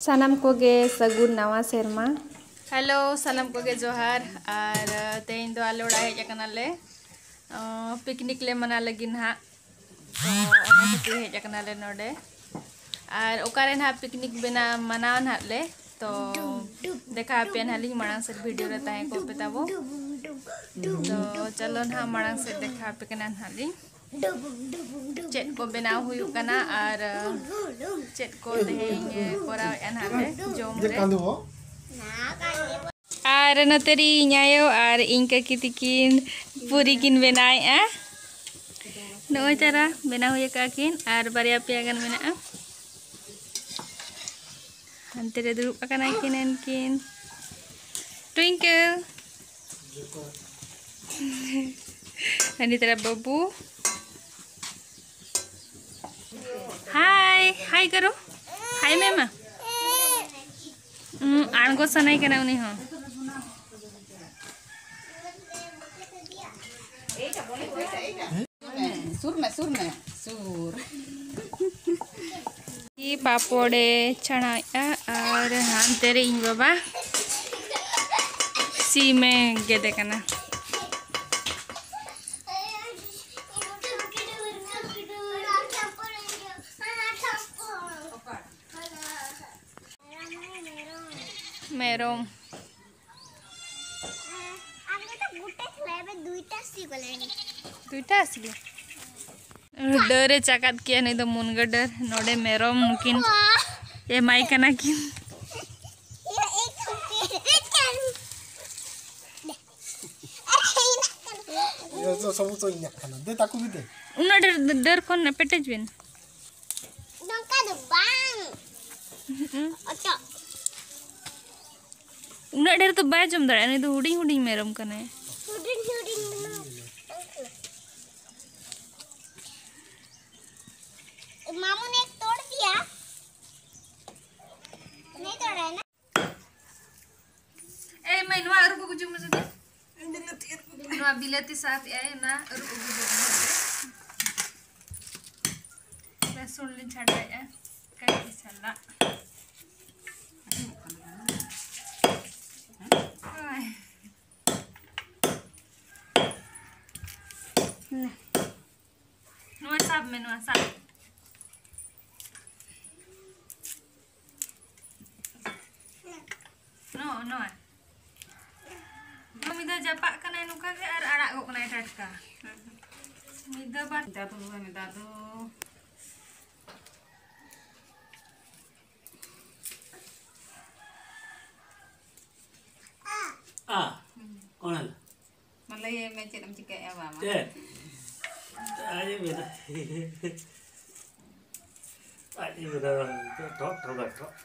सानाम कोगे सगुन नवा सेरमा। हेलो सानाम कोगे जोहार और तेज दो आले उड़ा हेजनाले पिकनिक ले मना लगी ना तो हेजनाले नोडे और ओकारे ना पिकनिक बिना मनाव ना ले तो देखा पे नाली मांग से वीडियो रे ताए को पेताबो तो चलो ना मांग से देखा पे कना नाली चेट को बनाव हुई कना और चेट को देहेंगे कोराव एनाले जोम रे और नतेरी न्यायो और इनका कितिकिन पूरी किन बनाए आ नोय तारा बना हुई का किन और बारिया पिया गन मेना हंते रे दुरुप अकना किन एनकिन ट्विंकल अनि तेरा बब्बू हाय हाय करो हाय मेमा आणगो सनाई कना उनी हो ये पापड़े छनाया और हांते रे इन बाबा सी में गेदे कना मेरोम दुईटा आसली डरे चाकात किया नहीं तो मुनगा डर नोडे मेरोम मुकिन ये माई कना किन उना डर कोन पेटेज बिन उना डर तो बाय जम दड़ा नहीं तो हुडी हुडी मेरम कने मामू ने एक तोड़ दिया नहीं तोड़ा है ना ए मैं नुआ अरु को जुम से नुआ बिलती साथ आए ना अरु को जुम मैं सुन लिन छाड़ा है कई चला नुआ साब में नुआ साब नो नो मिदा जापा कना नुका के और आड़ा गो कना टटका मिदा बा मिदा तो कौन है मतलब ये मैं चलम चिका है मामा अरे बेटा अरे बेटा ठोक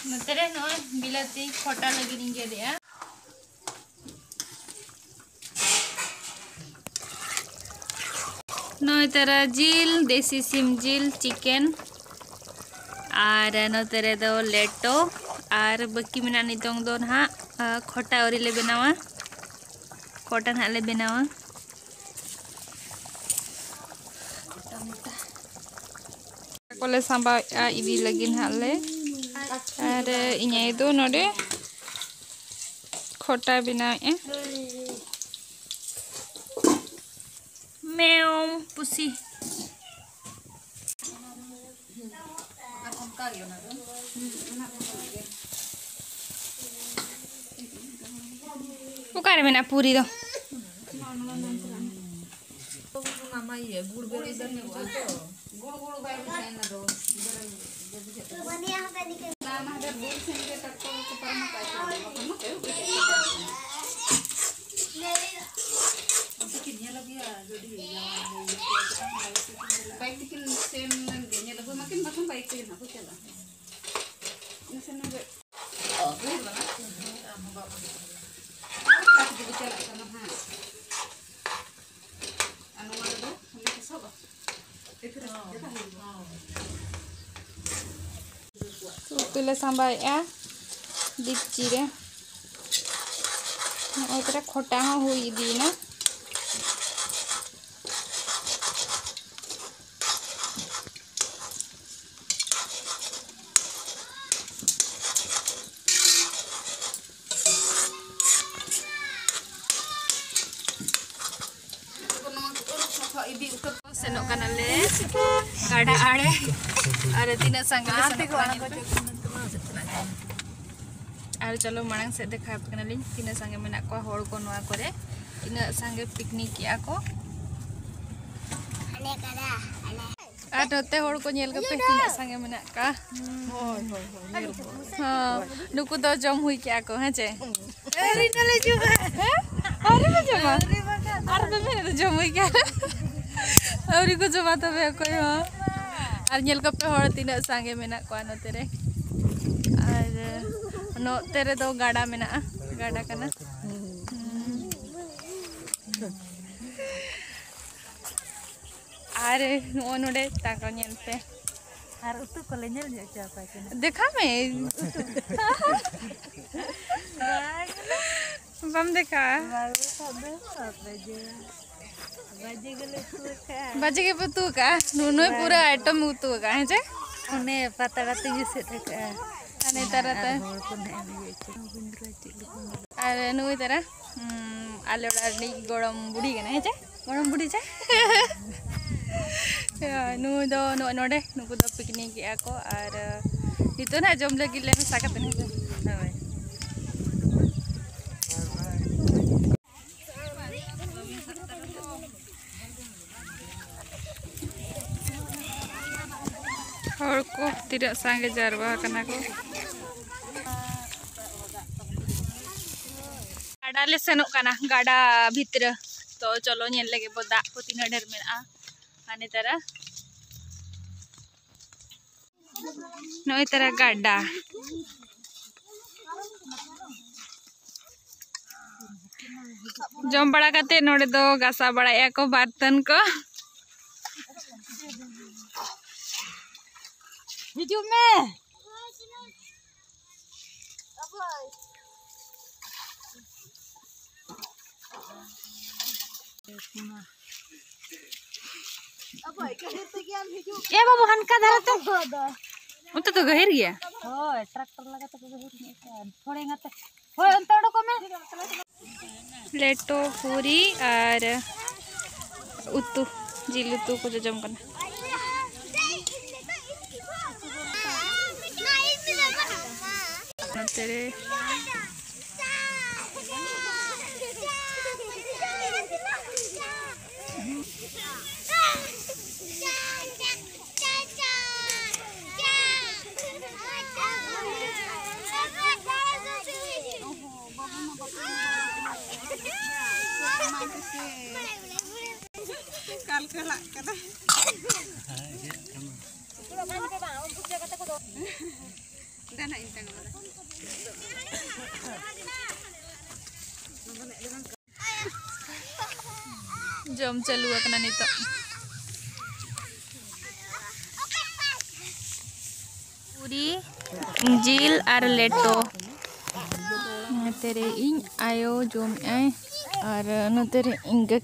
नतरे नो बिलाती खोटा लगी नहीं के दिया नो तेरा जिल देसी सिम जिल चिकन और नतरे दो लेटो और बकी मिना नितोंग दो ना खोटा औरी ले बनावा खोटा ना ले बनावा कोले सांबा इदी लगी हाले और इन्हें दो नोडे खोटा बनाए मेओम पुसी पुकार में ना पूरी दो तुले सांबाय दीपची रे खोटा हुई दी ना senok kanale gada are are tina sange ar chalo manang se dekha kanalin tina sange menak ko hor ko noa kore tina sange picnic ya ko ar note hor ko nyel kape tina sange menak ka ha nuku do jom hui kya ko ha che ari nale juga ari ma joma ar be mere jom hui kya Auri ko joma tabe ko yo ar nyel kape hor tina sange menak ko anote re ar no tere do gada mena gada kana are no node tako nyel pe ar utu ko le nyel ja pa kana dekha me bam dekha baje ke putu ka no pura item utu ka है जे उने पता tu juse ka ane tarata are nu tara ale oda ni gorom budi kana है जे gorom budi je nu do no node nu ko do picnic ya ko ar itu na jom lagi le sakat ni hai और को tidak sange jarwa kana ko gada le senok kana gada bhitre to chalo nyel lege bo da ko tina der mena ane tara noi tara gada jom bada kate node do gasa bada ya ko bartan ko Hijau me. Ya babu hanka darah tuh. Untuk tuh gahir ya? Oh, traktor lagi tuh gahir kan. Thore ngate. Hoi अंतर को में. Leto puri और uttu जिल uttu को जम करना. तेरे jom चालू akana nito puri jil ar leto tere ing ayo jom ai ar no tere inga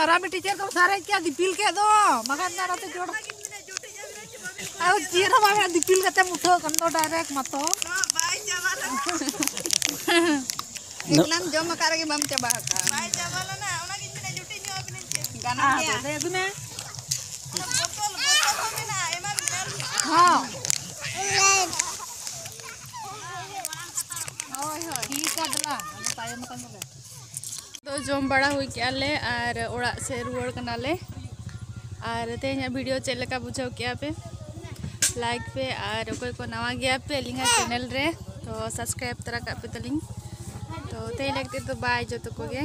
Rame teacher kamu sarai क्या dipil के दो makan nara तो जोड़ अब चीरा मामे dipil कते मुठो कंदो डायरेक्ट मतो इकलाम जो मकारे के बम चबा का भाई चबाला ना ओना किन ने जुटी न्यो अपने गाना क्या दे दुने बोतल में ना एमा हां ओय होय ठीक कादला तायम मकन बोले तो जम बड़ा हुई क्या ले और ओड़ा से रुआड़ कनाले और तेज वीडियो चल का बुझाव क्या पे लाइक पे और कोई को नवा गया पे लिंगा चैनल रे तो सब्सक्राइब तरह का पे तलिंग तो ते लगते तो बाय जो तो को गे।